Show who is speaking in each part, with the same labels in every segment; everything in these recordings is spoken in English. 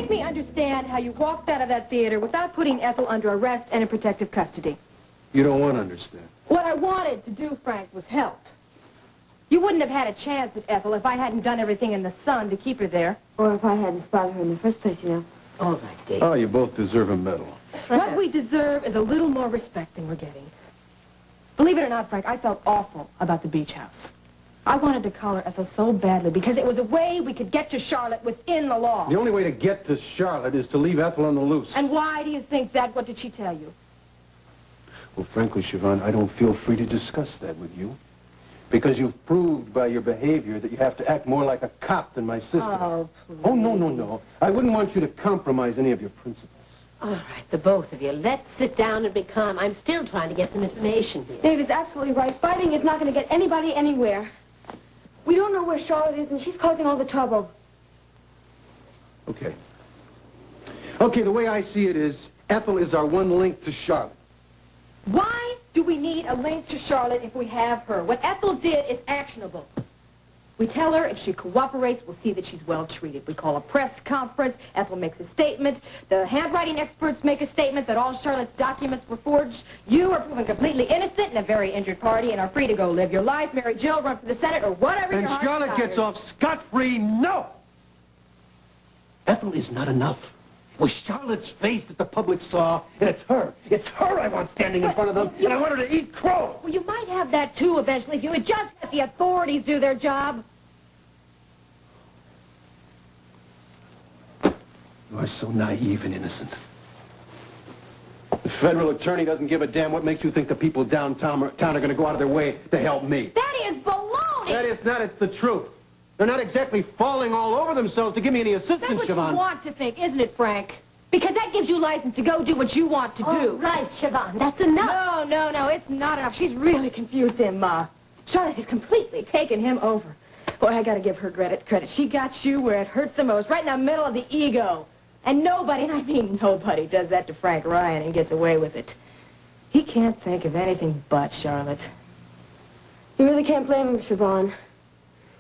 Speaker 1: Make me understand how you walked out of that theater without putting Ethel under arrest and in protective custody.
Speaker 2: You don't want to understand.
Speaker 1: What I wanted to do, Frank, was help. You wouldn't have had a chance at Ethel if I hadn't done everything in the sun to keep her there.
Speaker 3: Or if I hadn't spotted her in the first place, you know.
Speaker 4: All right, Dave.
Speaker 2: Oh, you both deserve a medal.
Speaker 1: What we deserve is a little more respect than we're getting. Believe it or not, Frank, I felt awful about the beach house. I wanted to collar Ethel so badly because it was a way we could get to Charlotte within the law.
Speaker 2: The only way to get to Charlotte is to leave Ethel on the loose.
Speaker 1: And why do you think that? What did she tell you?
Speaker 2: Well, frankly, Siobhan, I don't feel free to discuss that with you. Because you've proved by your behavior that you have to act more like a cop than my sister.
Speaker 1: Oh, please.
Speaker 2: Oh, no. I wouldn't want you to compromise any of your principles.
Speaker 4: All right, the both of you. Let's sit down and be calm. I'm still trying to get some information here.
Speaker 3: Dave is absolutely right. Fighting is not going to get anybody anywhere. We don't know where Charlotte is, and she's causing all the trouble.
Speaker 2: Okay. Okay, the way I see it is, Ethel is our one link to Charlotte.
Speaker 1: Why do we need a link to Charlotte if we have her? What Ethel did is actionable. We tell her if she cooperates, we'll see that she's well treated. We call a press conference. Ethel makes a statement. The handwriting experts make a statement that all Charlotte's documents were forged. You are proven completely innocent in a very injured party and are free to go live your life, marry Jill, run for the Senate, or whatever
Speaker 2: And
Speaker 1: your heart
Speaker 2: Charlotte
Speaker 1: desires.
Speaker 2: gets off scot-free? No! Ethel is not enough. It was Charlotte's face that the public saw, and it's her. It's her I want standing in front of them, and I want her to eat crow.
Speaker 1: Well, you might have that, too, eventually, if you would just let the authorities do their job.
Speaker 2: You are so naive and innocent. The federal attorney doesn't give a damn what makes you think the people downtown are going to go out of their way to help me.
Speaker 1: That is baloney!
Speaker 2: That is not, it's the truth. They're not exactly falling all over themselves to give me any assistance,
Speaker 1: That's what
Speaker 2: Siobhan.
Speaker 1: you want to think, isn't it, Frank? Because that gives you license to go do what you want to do.
Speaker 4: Oh, right, Siobhan, that's enough.
Speaker 1: No, it's not enough. She's really confused him, Ma. Charlotte has completely taken him over. Boy, I gotta give her credit. She got you where it hurts the most, right in the middle of the ego. And nobody, and I mean nobody, does that to Frank Ryan and gets away with it. He can't think of anything but Charlotte.
Speaker 3: You really can't blame him, Siobhan.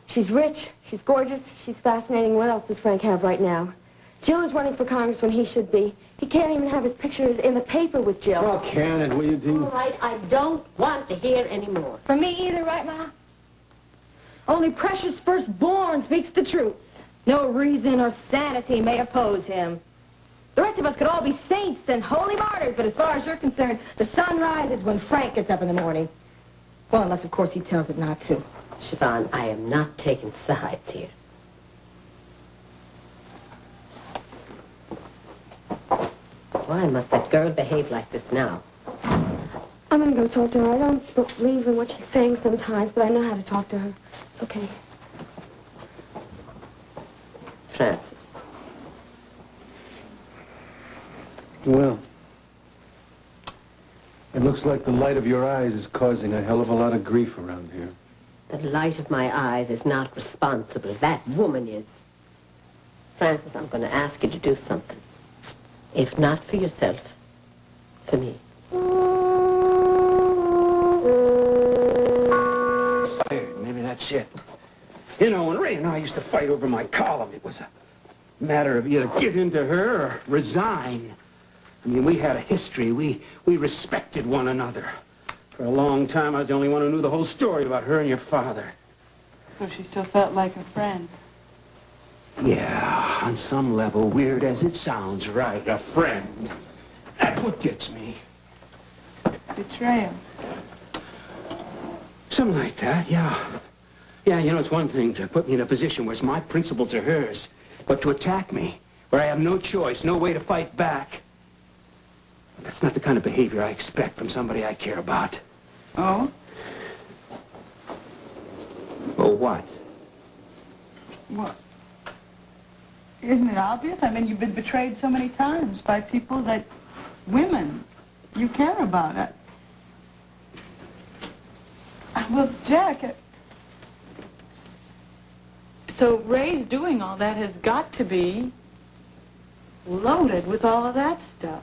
Speaker 3: She's rich, she's gorgeous, she's fascinating. What else does Frank have right now? Jill is running for Congress when he should be. He can't even have his pictures in the paper with Jill.
Speaker 2: Oh, can it, will you, Dean?
Speaker 4: All right, I don't want to hear any more.
Speaker 1: For me either, right, Ma? Only Precious Firstborn speaks the truth. No reason or sanity may oppose him. The rest of us could all be saints and holy martyrs, but as far as you're concerned, the sun rises when Frank gets up in the morning. Well, unless, of course, he tells it not to.
Speaker 4: Siobhan, I am not taking sides here. Why must that girl behave like this now?
Speaker 3: I'm going to go talk to her. I don't believe in what she's saying sometimes, but I know how to talk to her. Okay.
Speaker 4: Francis.
Speaker 2: Well, it looks like the light of your eyes is causing a hell of a lot of grief around here.
Speaker 4: The light of my eyes is not responsible. That woman is. Francis, I'm going to ask you to do something. If not for yourself, for me.
Speaker 5: Maybe that's it. You know, when Ray and I used to fight over my column, it was a matter of either give in to her or resign. I mean, we had a history. We respected one another. For a long time, I was the only one who knew the whole story about her and your father.
Speaker 6: So she still felt like a friend.
Speaker 5: Yeah, on some level, weird as it sounds, right, a friend. That's what gets me.
Speaker 6: Betrayal.
Speaker 5: Something like that, yeah. Yeah, you know, it's one thing to put me in a position where my principles are hers, but to attack me, where I have no choice, no way to fight back. That's not the kind of behavior I expect from somebody I care about.
Speaker 6: Oh?
Speaker 5: Oh, what?
Speaker 6: What? Isn't it obvious? I mean, you've been betrayed so many times by people that... women you care about. Well, Jack... So Ray's doing all that has got to be loaded with all of that stuff.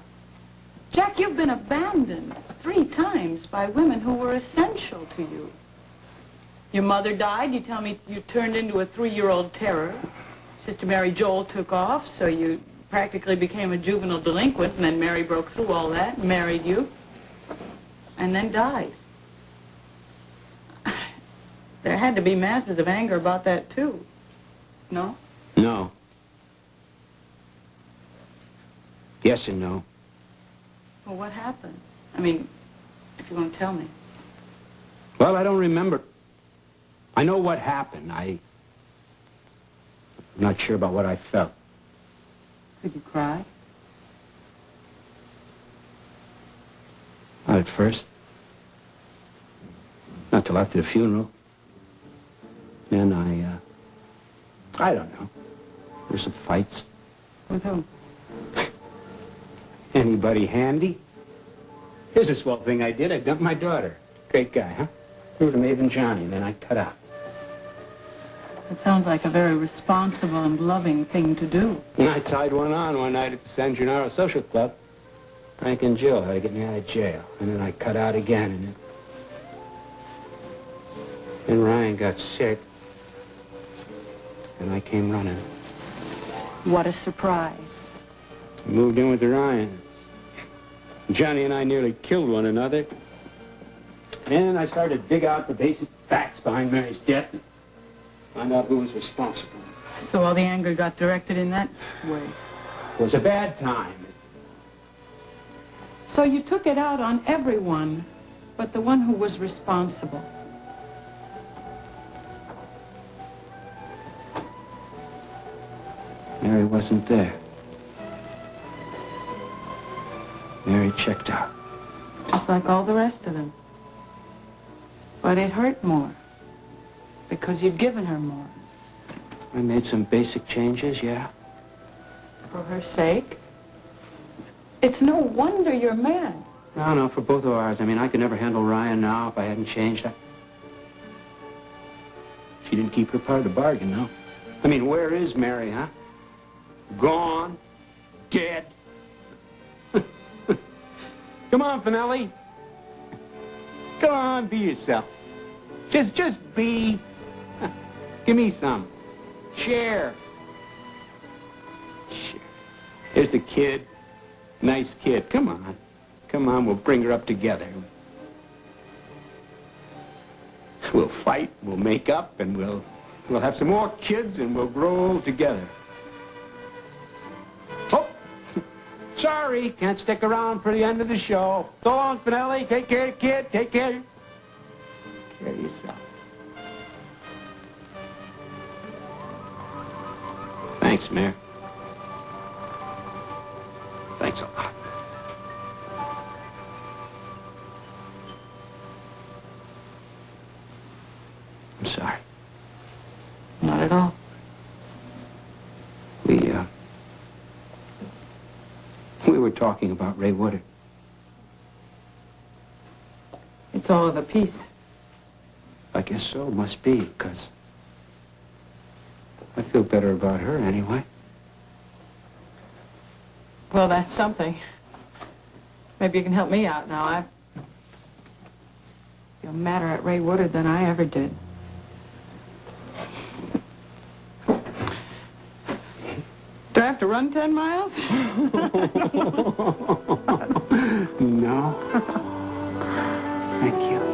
Speaker 6: Jack, you've been abandoned 3 times by women who were essential to you. Your mother died. You tell me you turned into a 3-year-old terror. Sister Mary Joel took off, so you practically became a juvenile delinquent, and then Mary broke through all that, married you, and then died. There had to be masses of anger about that, too. No?
Speaker 5: No. Yes and no.
Speaker 6: Well, what happened? I mean, if you want to tell me.
Speaker 5: Well, I don't remember. I know what happened. I'm not sure about what I felt.
Speaker 6: Did you cry?
Speaker 5: Not at first. Not till after the funeral. Then I don't know. There were some fights.
Speaker 6: With who?
Speaker 5: Anybody handy? Here's a swell thing I did. I dumped my daughter. Great guy, huh? Threw to Maeve and Johnny, and then I cut out.
Speaker 6: It sounds like a very responsible and loving thing to do.
Speaker 5: And I tied one on one night at the San Gennaro Social Club. Frank and Jill had to get me out of jail. And then I cut out again, and then Ryan got sick. And I came running.
Speaker 6: What a surprise.
Speaker 5: Moved in with the Ryans. Johnny and I nearly killed one another. And I started to dig out the basic facts behind Mary's death and find out who was responsible.
Speaker 6: So all the anger got directed in that way.
Speaker 5: It was a bad time.
Speaker 6: So you took it out on everyone but the one who was responsible.
Speaker 5: Mary wasn't there. Mary checked out.
Speaker 6: Just like all the rest of them. But it hurt more. Because you'd given her more.
Speaker 5: I made some basic changes, yeah.
Speaker 6: For her sake? It's no wonder you're mad.
Speaker 5: No, for both of ours. I mean, I could never handle Ryan now if I hadn't changed. She didn't keep her part of the bargain, no. I mean, where is Mary, huh? Gone. Dead. Come on, Finelli. Come on, be yourself. Just be. Give me some. Share. Here's the kid. Nice kid. Come on. Come on, we'll bring her up together. We'll fight, we'll make up, and we'll have some more kids, and we'll grow old together. Oh, sorry, can't stick around for the end of the show. So long, Finelli. Take care, kid. Take care. Take care of yourself. Thanks, Mayor. Thanks a lot. I'm sorry.
Speaker 6: Not at all.
Speaker 5: We were talking about Ray Woodard.
Speaker 6: It's all of a piece.
Speaker 5: I guess so, must be, because I feel better about her anyway.
Speaker 6: Well, that's something. Maybe you can help me out now. I feel madder at Ray Woodard than I ever did. Do I have to run 10 miles?
Speaker 5: No. Thank you.